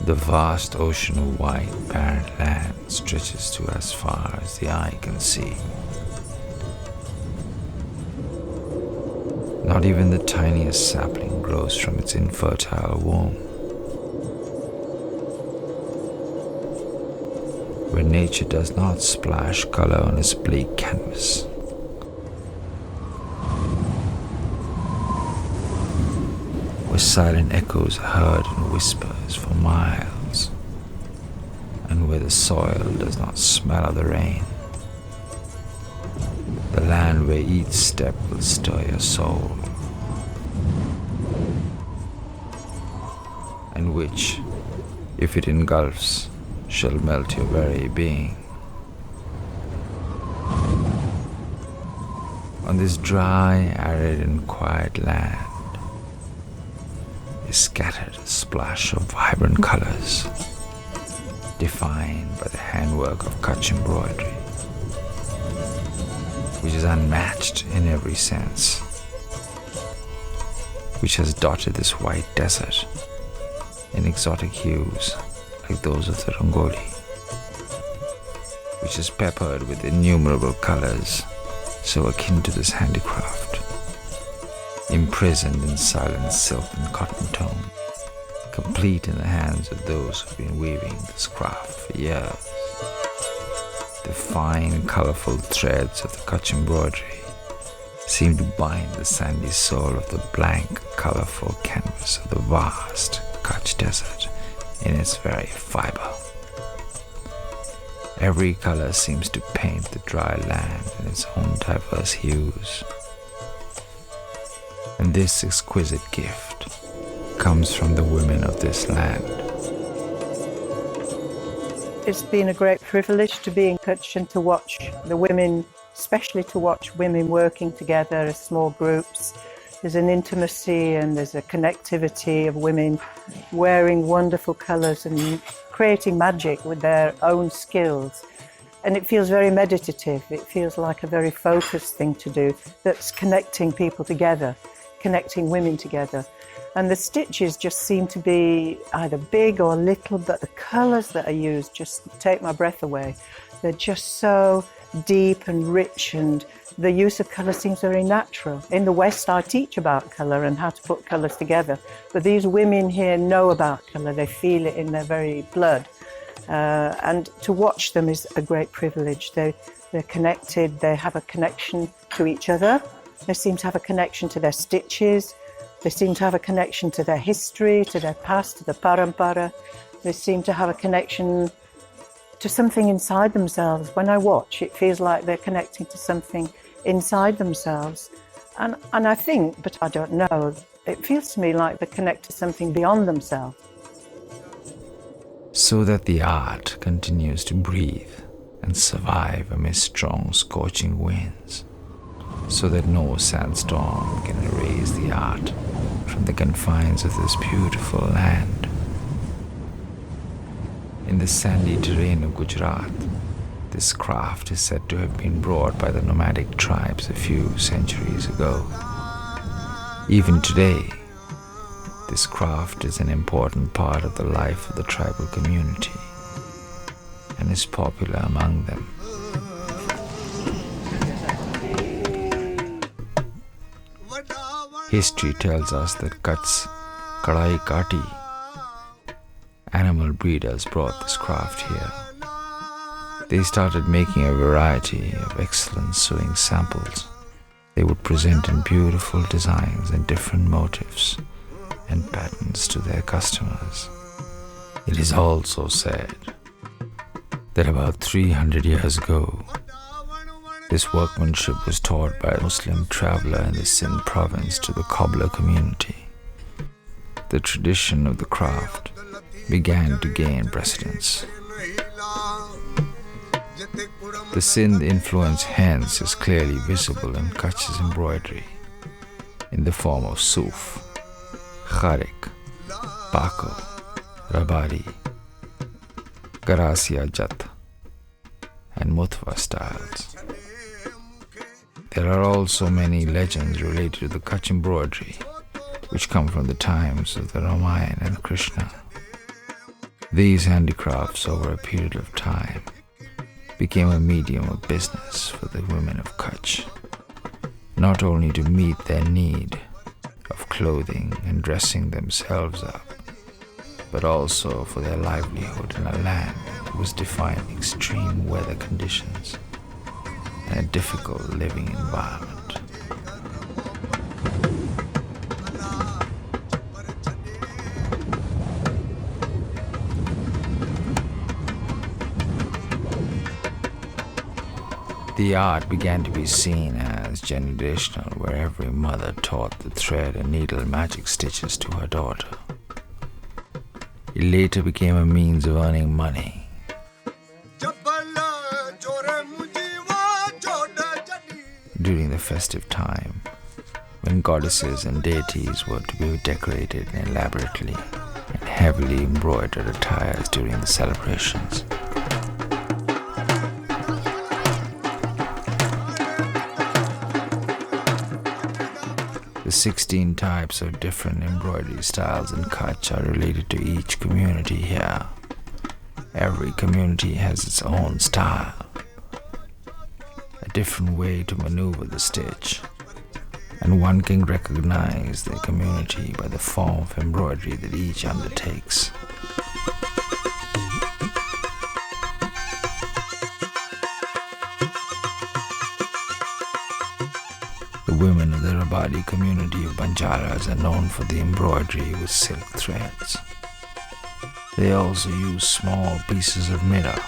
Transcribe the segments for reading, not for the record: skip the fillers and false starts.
The vast ocean of white, barren land stretches to as far as the eye can see. Not even the tiniest sapling grows from its infertile womb. Where nature does not splash color on its bleak canvas. Where silent echoes are heard in whispers for miles, and where the soil does not smell of the rain. The land where each step will stir your soul, and which, if it engulfs, shall melt your very being. On this dry, arid and quiet land is scattered a splash of vibrant colors, defined by the handwork of Kutch Embroidery, which is unmatched in every sense, which has dotted this white desert in exotic hues like those of the Rangoli, which is peppered with innumerable colors so akin to this handicraft, imprisoned in silent silk and cotton tone, complete in the hands of those who've been weaving this craft for years. The fine, colourful threads of the Kutch embroidery seem to bind the sandy soul of the blank, colourful canvas of the vast Kutch Desert in its very fibre. Every colour seems to paint the dry land in its own diverse hues. And this exquisite gift comes from the women of this land. It's been a great privilege to be in Kutch and to watch the women, especially to watch women working together as small groups. There's an intimacy and there's a connectivity of women wearing wonderful colours and creating magic with their own skills. And it feels very meditative. It feels like a very focused thing to do that's connecting people together, connecting women together. And the stitches just seem to be either big or little, but the colours that are used just take my breath away. They're just so deep and rich, and the use of colour seems very natural. In the West, I teach about colour and how to put colours together, but these women here know about colour. They feel it in their very blood. And to watch them is a great privilege. They're connected, they have a connection to each other. They seem to have a connection to their stitches. They seem to have a connection to their history, to their past, to the parampara. They seem to have a connection to something inside themselves. When I watch, it feels like they're connecting to something inside themselves. And I think, but I don't know, it feels to me like they connect to something beyond themselves. So that the art continues to breathe and survive amidst strong, scorching winds. So that no sandstorm can erase the art from the confines of this beautiful land. In the sandy terrain of Gujarat, this craft is said to have been brought by the nomadic tribes a few centuries ago. Even today, this craft is an important part of the life of the tribal community and is popular among them. History tells us that Kutch's Kadai Kati animal breeders brought this craft here. They started making a variety of excellent sewing samples. They would present in beautiful designs and different motifs and patterns to their customers. It is also said that about 300 years ago, this workmanship was taught by a Muslim traveler in the Sindh province to the cobbler community. The tradition of the craft began to gain precedence. The Sindh influence hence is clearly visible in Kutch's embroidery in the form of suf, kharik, bako, rabari, garasiya jat, and mutwa styles. There are also many legends related to the Kutch embroidery, which come from the times of the Ramayana and Krishna. These handicrafts over a period of time became a medium of business for the women of Kutch, not only to meet their need of clothing and dressing themselves up, but also for their livelihood in a land that was defying extreme weather conditions and a difficult living environment. The art began to be seen as generational, where every mother taught the thread and needle magic stitches to her daughter. It later became a means of earning money. During the festive time, when goddesses and deities were to be decorated in elaborately and heavily embroidered attires during the celebrations. The 16 types of different embroidery styles in Kutch are related to each community here. Every community has its own style, a different way to maneuver the stitch, and one can recognize the community by the form of embroidery that each undertakes. The women of the Rabadi community of Banjaras are known for the embroidery with silk threads. They also use small pieces of mira.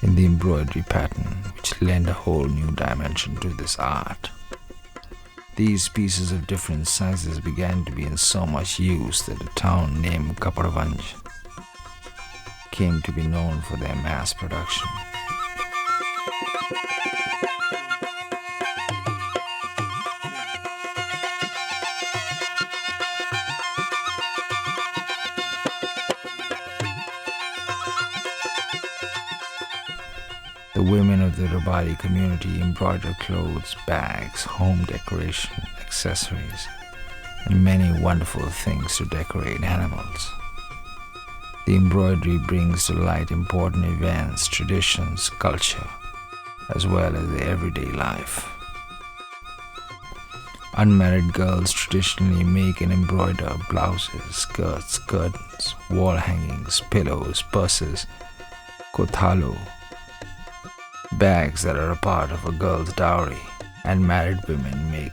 In the embroidery pattern, which lend a whole new dimension to this art. These pieces of different sizes began to be in so much use that a town named Kaparvanj came to be known for their mass production. The women of the Rabadi community embroider clothes, bags, home decoration, accessories, and many wonderful things to decorate animals. The embroidery brings to light important events, traditions, culture, as well as the everyday life. Unmarried girls traditionally make and embroider blouses, skirts, curtains, wall hangings, pillows, purses, kothalo, bags that are a part of a girl's dowry, and married women make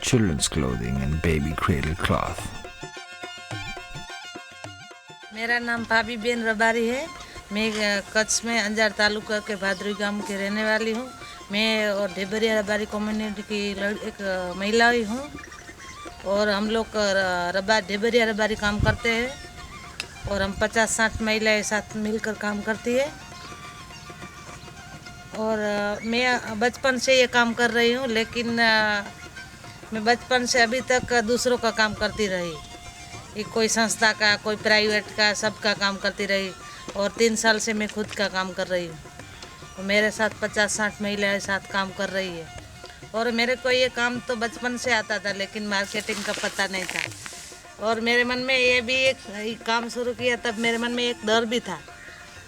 children's clothing and baby cradle cloth. मेरा नाम भाभी Ben Rabari है। मैं कच्छ में अंजार तालुका के भादरी गांव के रहने वाली हूँ। मैं और ढेबरिया रबारी कम्युनिटी की एक महिला ही हूँ और हम लोग ढेबरिया रबारी काम करते हैं और हम 50-60 महिलाएं साथ मिलकर काम करती है। और मैं बचपन से ये काम कर रही हूँ, लेकिन मैं बचपन से अभी तक दूसरों का काम करती रही। कोई संस्था का, कोई प्राइवेट का, सबका काम करती रही और 3 साल से मैं खुद का काम कर रही हूँ। मेरे साथ 50-60 महिलाएं साथ काम कर रही है और मेरे को ये काम तो बचपन से आता था, लेकिन मार्केटिंग का पता नहीं था। और मेरे मन में ये भी एक काम शुरू किया तब मेरे मन में एक डर भी था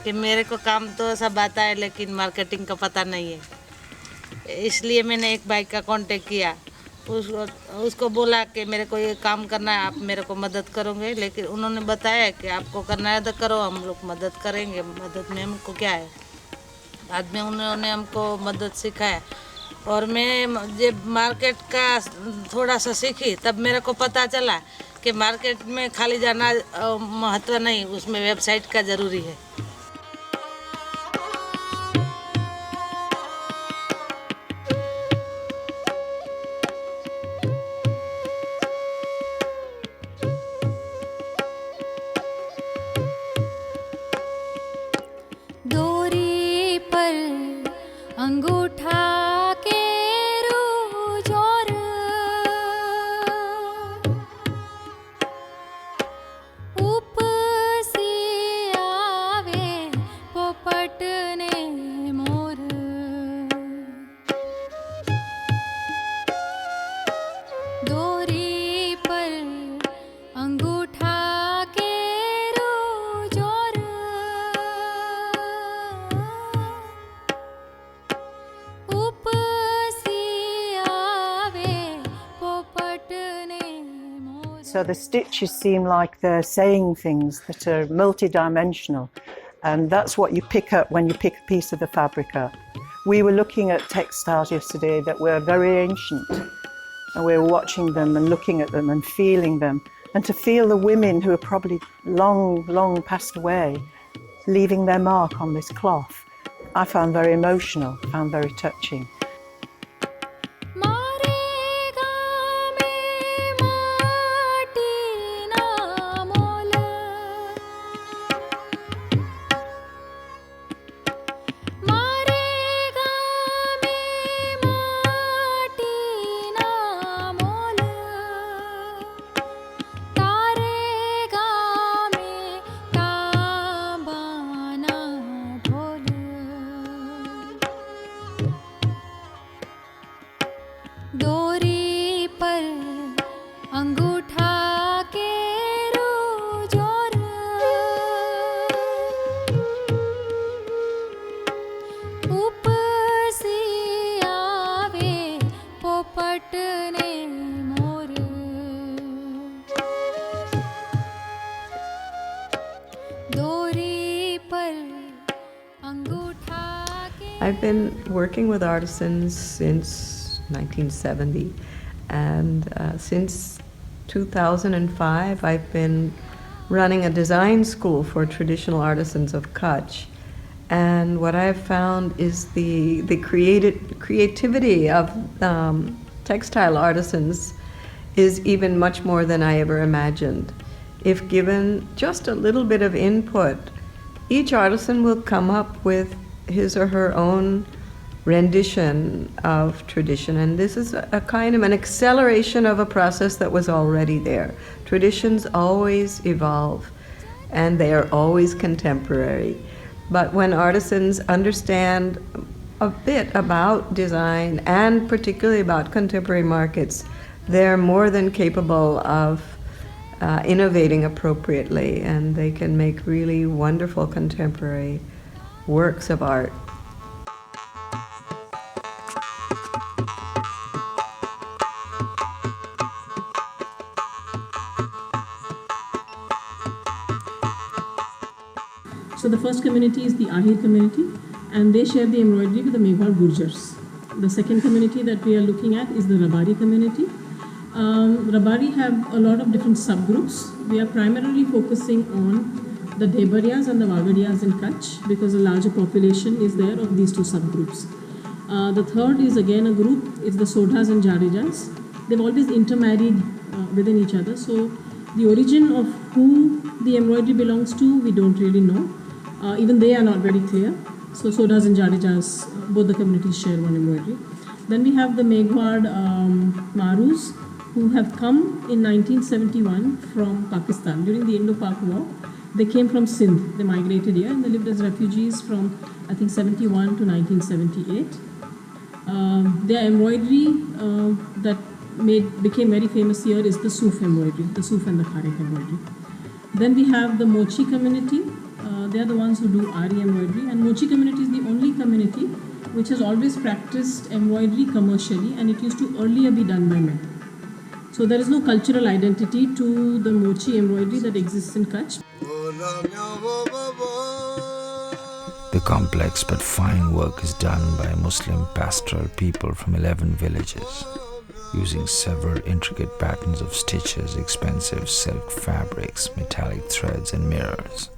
कि मेरे को काम तो सब आता है लेकिन मार्केटिंग का पता नहीं है। इसलिए मैंने एक भाई का कांटेक्ट किया, उसको बोला कि मेरे को ये काम करना है, आप मेरे को मदद करोगे। लेकिन उन्होंने बताया कि आपको करना है तो करो, हम लोग मदद करेंगे। मदद में हमको क्या है। बाद में उन्होंने हमको मदद सिखाया और मैं जब मार्केट का थोड़ा सा सीखी तब मेरे को पता चला कि मार्केट में खाली जाना महत्व नहीं, उसमें वेबसाइट का ज़रूरी है। अंगूठा के रूज और उपसिया So the stitches seem like they're saying things that are multidimensional, and that's what you pick up when you pick a piece of the fabric up. We were looking at textiles yesterday that were very ancient, and we were watching them and looking at them and feeling them, and to feel the women who are probably long passed away leaving their mark on this cloth, I found very emotional, found very touching. I've been working with artisans since 1970, and since 2005 I've been running a design school for traditional artisans of Kutch. And what I've found is the creativity of textile artisans is even much more than I ever imagined. If given just a little bit of input, each artisan will come up with his or her own rendition of tradition, and this is a kind of an acceleration of a process that was already there. Traditions always evolve, and they are always contemporary. But when artisans understand a bit about design, and particularly about contemporary markets, they're more than capable of innovating appropriately, and they can make really wonderful contemporary works of art. So the first community is the Ahi Community, and they share the embroidery with the Mughal Gurjars. The second community that we are looking at is the Rabari community. Rabari have a lot of different subgroups. We are primarily focusing on the Debariyas and the Wagadiyas in Kutch because a larger population is there of these two subgroups. The third is again a group, it's the Sodhas and Jadejas. They've always intermarried within each other, so the origin of who the embroidery belongs to, we don't really know. Even they are not very clear. So Sodhas and Jadejas, both the communities share one embroidery. Then we have the Meghwad Marus, who have come in 1971 from Pakistan during the Indo-Pak War. They came from Sindh, they migrated here and they lived as refugees from I think 71 to 1978. Their embroidery that became very famous here is the Suf embroidery, the Suf and the Kharek embroidery. Then we have the Mochi community. They are the ones who do Ari embroidery, and Mochi community is the only community which has always practiced embroidery commercially, and it used to earlier be done by men. So there is no cultural identity to the Mochi embroidery that exists in Kutch. The complex but fine work is done by Muslim pastoral people from 11 villages, using several intricate patterns of stitches, expensive silk fabrics, metallic threads and mirrors.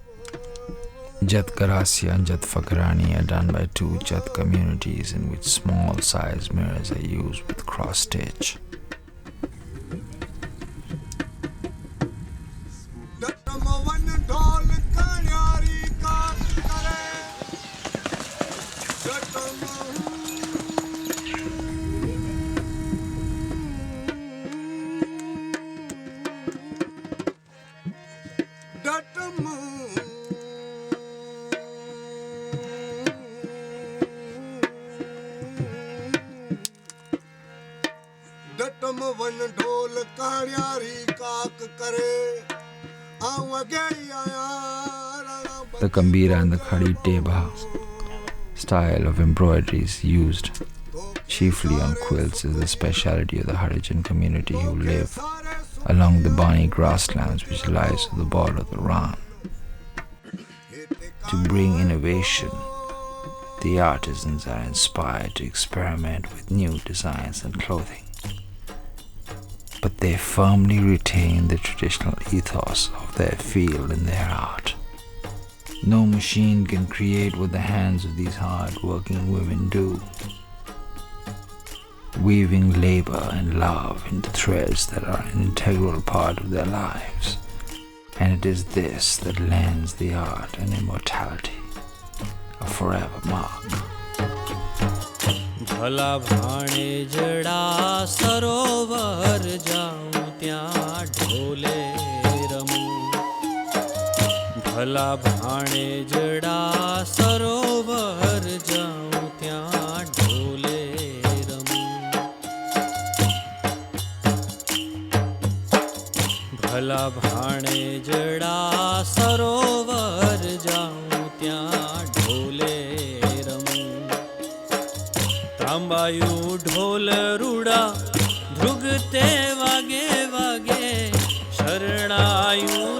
Jat Karasi and Jat Fakrani are done by two Jat communities in which small-sized mirrors are used with cross-stitch. The Kambira and the Khadi Teba style of embroideries used chiefly on quilts is the speciality of the Harijan community who live along the bonny grasslands which lies at the border of the Rann. To bring innovation, the artisans are inspired to experiment with new designs and clothing, but they firmly retain the traditional ethos of their field and their art. No machine can create what the hands of these hard-working women do, weaving labor and love into threads that are an integral part of their lives. And it is this that lends the art an immortality, a forever mark. भला भाणे जड़ा सरोवर जाऊं त्यां ढोले रमूं भला भाणे जड़ा सरोवर जाऊं त्यां ढोले रमूं भला भाणे जड़ा सरोवर जाऊं त्यां ढोले तांबायू ढोल रूड़ा धुगते वागे वागे शरणायू